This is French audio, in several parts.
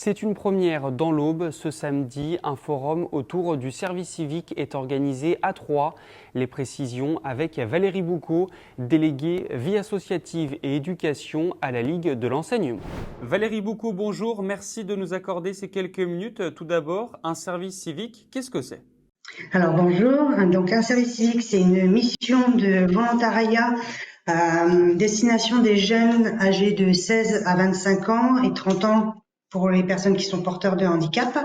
C'est une première dans l'Aube. Ce samedi, un forum autour du service civique est organisé à Troyes. Les précisions avec Valérie Boucaud, déléguée vie associative et éducation à la Ligue de l'enseignement. Valérie Boucaud, bonjour. Merci de nous accorder ces quelques minutes. Tout d'abord, un service civique, qu'est-ce que c'est ? Alors bonjour, donc un service civique, c'est une mission de volontariat à destination des jeunes âgés de 16 à 25 ans et 30 ans pour les personnes qui sont porteurs de handicap.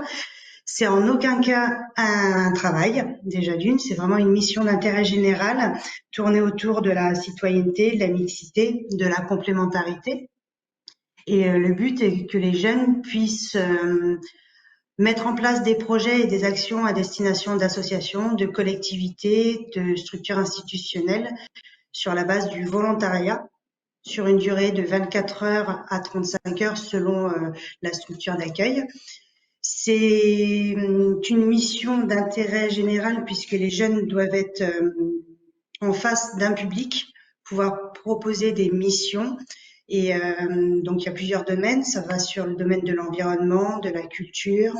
C'est en aucun cas un travail, déjà d'une, c'est vraiment une mission d'intérêt général tournée autour de la citoyenneté, de la mixité, de la complémentarité. Et le but est que les jeunes puissent mettre en place des projets et des actions à destination d'associations, de collectivités, de structures institutionnelles sur la base du volontariat, sur une durée de 24 heures à 35 heures selon la structure d'accueil. C'est une mission d'intérêt général puisque les jeunes doivent être en face d'un public, pouvoir proposer des missions. Et donc, il y a plusieurs domaines. Ça va sur le domaine de l'environnement, de la culture,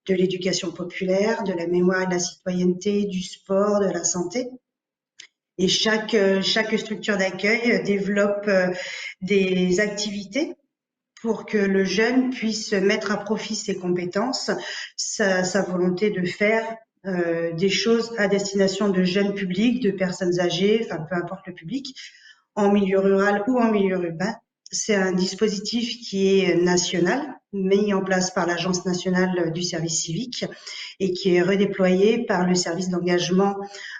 de l'éducation populaire, de la mémoire et de la citoyenneté, du sport, de la santé. Et chaque structure d'accueil développe des activités pour que le jeune puisse mettre à profit ses compétences, sa volonté de faire des choses à destination de jeunes publics, de personnes âgées, enfin peu importe le public, en milieu rural ou en milieu urbain. C'est un dispositif qui est national, mis en place par l'Agence nationale du service civique et qui est redéployé par le service d'engagement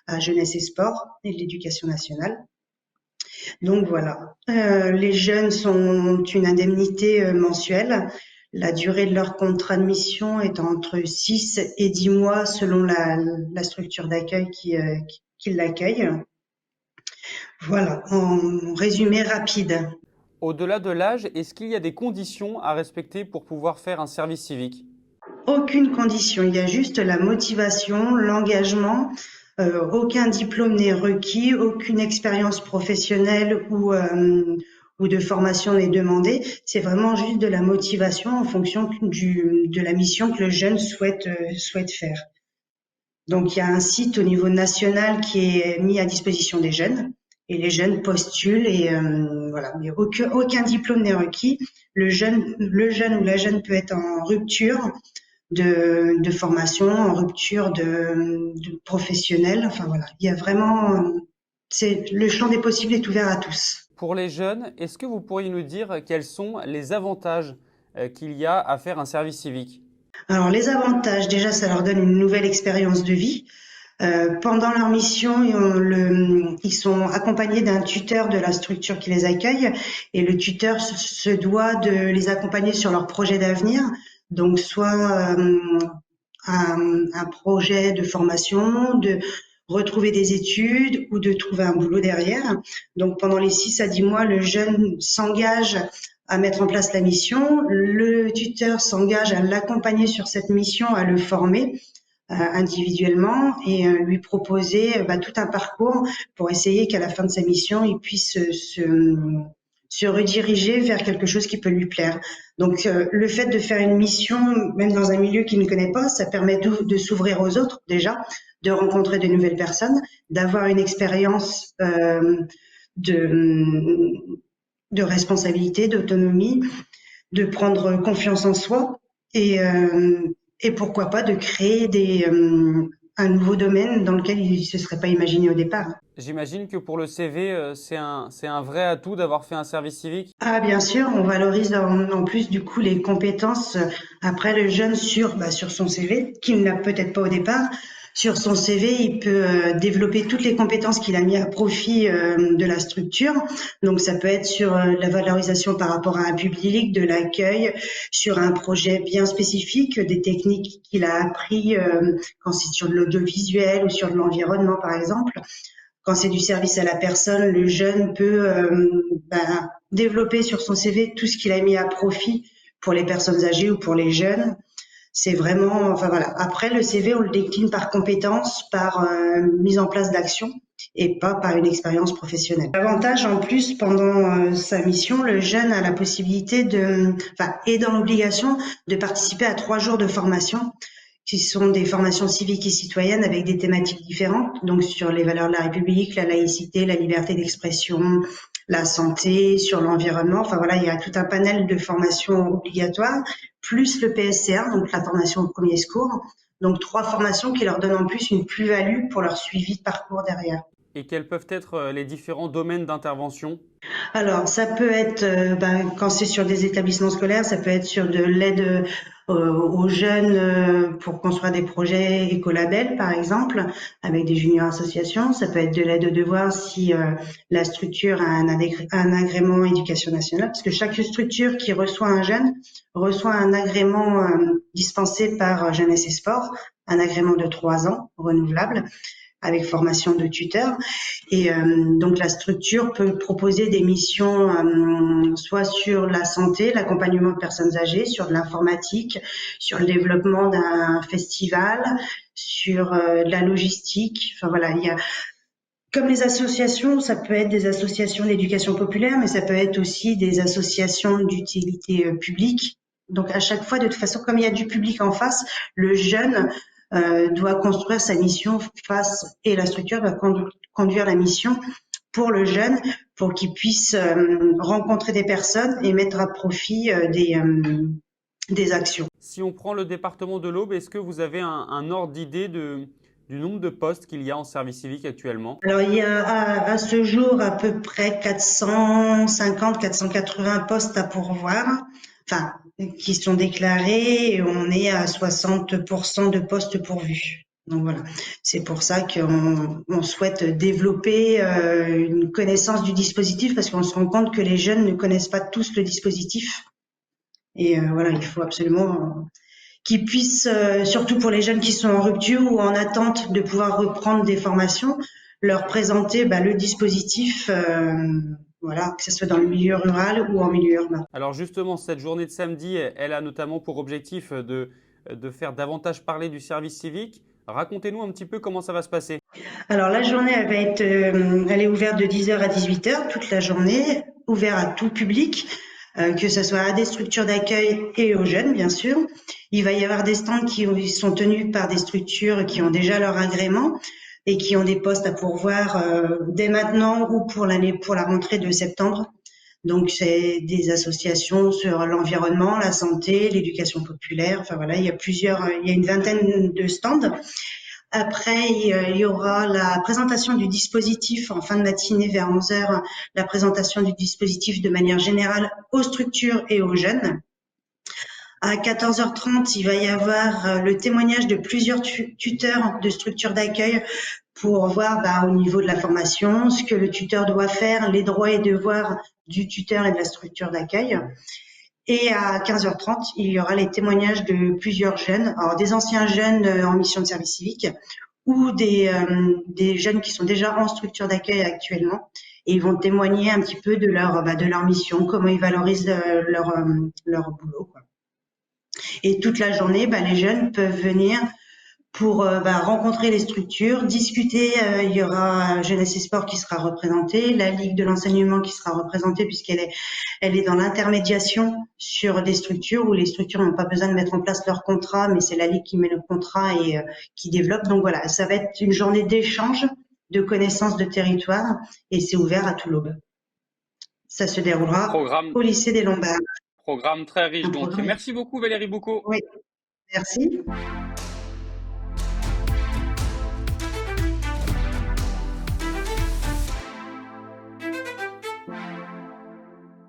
à jeunesse et sport et de l'éducation nationale. Donc voilà, les jeunes sont une indemnité mensuelle. La durée de leur contrat de mission est entre 6 et 10 mois selon la structure d'accueil qui l'accueille. Voilà, en résumé rapide. Au-delà de l'âge, est-ce qu'il y a des conditions à respecter pour pouvoir faire un service civique ? Aucune condition, il y a juste la motivation, l'engagement. Aucun diplôme n'est requis, aucune expérience professionnelle ou de formation n'est demandée. C'est vraiment juste de la motivation en fonction de la mission que le jeune souhaite faire. Donc il y a un site au niveau national qui est mis à disposition des jeunes et les jeunes postulent et voilà. Mais aucun diplôme n'est requis. Le jeune ou la jeune peut être en rupture de formation, en rupture de professionnel. Enfin voilà, il y a vraiment, le champ des possibles est ouvert à tous. Pour les jeunes, est-ce que vous pourriez nous dire quels sont les avantages qu'il y a à faire un service civique ? Alors les avantages, déjà, ça leur donne une nouvelle expérience de vie. Pendant leur mission, ils sont accompagnés d'un tuteur de la structure qui les accueille et le tuteur se doit de les accompagner sur leur projet d'avenir. Donc soit un projet de formation, de retrouver des études ou de trouver un boulot derrière. Donc pendant les 6 à 10 mois, le jeune s'engage à mettre en place la mission. Le tuteur s'engage à l'accompagner sur cette mission, à le former individuellement et lui proposer tout un parcours pour essayer qu'à la fin de sa mission, il puisse se rediriger vers quelque chose qui peut lui plaire. Donc le fait de faire une mission, même dans un milieu qu'il ne connaît pas, ça permet de s'ouvrir aux autres déjà, de rencontrer de nouvelles personnes, d'avoir une expérience de responsabilité, d'autonomie, de prendre confiance en soi et pourquoi pas de créer un nouveau domaine dans lequel il ne se serait pas imaginé au départ. J'imagine que pour le CV, c'est un vrai atout d'avoir fait un service civique. Ah bien sûr, on valorise en plus du coup les compétences après le jeune sur son CV, qu'il n'a peut-être pas au départ. Sur son CV, il peut développer toutes les compétences qu'il a mis à profit de la structure. Donc ça peut être sur la valorisation par rapport à un public, de l'accueil, sur un projet bien spécifique, des techniques qu'il a appris quand c'est sur de l'audiovisuel ou sur de l'environnement par exemple. Quand c'est du service à la personne, le jeune peut développer sur son CV tout ce qu'il a mis à profit pour les personnes âgées ou pour les jeunes. C'est vraiment, enfin voilà. Après, le CV, on le décline par compétences, par mise en place d'actions et pas par une expérience professionnelle. L'avantage en plus, pendant sa mission, le jeune a la possibilité est dans l'obligation de participer à 3 jours de formation qui sont des formations civiques et citoyennes avec des thématiques différentes, donc sur les valeurs de la République, la laïcité, la liberté d'expression, la santé, sur l'environnement. Enfin voilà, il y a tout un panel de formations obligatoires, plus le PSCR, donc la formation au premier secours. Donc 3 formations qui leur donnent en plus une plus-value pour leur suivi de parcours derrière. Et quels peuvent être les différents domaines d'intervention? Alors, ça peut être, quand c'est sur des établissements scolaires, ça peut être sur de l'aide aux jeunes pour construire des projets écolabels, par exemple, avec des juniors associations. Ça peut être de l'aide aux devoirs si la structure a un agrément éducation nationale, parce que chaque structure qui reçoit un jeune reçoit un agrément dispensé par Jeunesse et Sport, un agrément de 3 ans renouvelable avec formation de tuteur. Et donc la structure peut proposer des missions soit sur la santé, l'accompagnement de personnes âgées, sur de l'informatique, sur le développement d'un festival, sur de la logistique. Enfin voilà, il y a comme les associations, ça peut être des associations d'éducation populaire, mais ça peut être aussi des associations d'utilité publique. Donc à chaque fois, de toute façon, comme il y a du public en face, le jeune doit construire sa mission face et la structure doit conduire la mission pour le jeune, pour qu'il puisse rencontrer des personnes et mettre à profit des actions. Si on prend le département de l'Aube, est-ce que vous avez un ordre d'idée du nombre de postes qu'il y a en service civique actuellement? Alors, il y a à ce jour à peu près 450, 480 postes à pourvoir, enfin, qui sont déclarés et on est à 60% de postes pourvus. Donc voilà, c'est pour ça qu'on souhaite développer une connaissance du dispositif parce qu'on se rend compte que les jeunes ne connaissent pas tous le dispositif. Et voilà, il faut absolument qu'ils puissent, surtout pour les jeunes qui sont en rupture ou en attente de pouvoir reprendre des formations, leur présenter le dispositif, voilà, que ce soit dans le milieu rural ou en milieu urbain. Alors justement, cette journée de samedi, elle a notamment pour objectif de faire davantage parler du service civique. Racontez-nous un petit peu comment ça va se passer. Alors la journée, elle est ouverte de 10h à 18h toute la journée, ouverte à tout public, que ce soit à des structures d'accueil et aux jeunes, bien sûr. Il va y avoir des stands qui sont tenus par des structures qui ont déjà leur agrément et qui ont des postes à pourvoir dès maintenant ou pour la rentrée de septembre. Donc c'est des associations sur l'environnement, la santé, l'éducation populaire. Enfin voilà, il y a une vingtaine de stands. Après, il y aura la présentation du dispositif en fin de matinée vers 11h, la présentation du dispositif de manière générale aux structures et aux jeunes. À 14h30, il va y avoir le témoignage de plusieurs tuteurs de structures d'accueil pour voir au niveau de la formation ce que le tuteur doit faire, les droits et devoirs du tuteur et de la structure d'accueil. Et à 15h30, il y aura les témoignages de plusieurs jeunes, alors des anciens jeunes en mission de service civique ou des jeunes qui sont déjà en structure d'accueil actuellement. Et ils vont témoigner un petit peu de leur mission, comment ils valorisent leur boulot, quoi. Et toute la journée, les jeunes peuvent venir pour rencontrer les structures, discuter. Il y aura Jeunesse et Sport qui sera représentée, la Ligue de l'enseignement qui sera représentée puisqu'elle est dans l'intermédiation sur des structures où les structures n'ont pas besoin de mettre en place leur contrat, mais c'est la Ligue qui met le contrat et qui développe. Donc voilà, ça va être une journée d'échange, de connaissance de territoire et c'est ouvert à tout l'Aube. Ça se déroulera au lycée des Lombards. Programme très riche Un donc. programme. Merci beaucoup Valérie Boucaud. Oui, merci.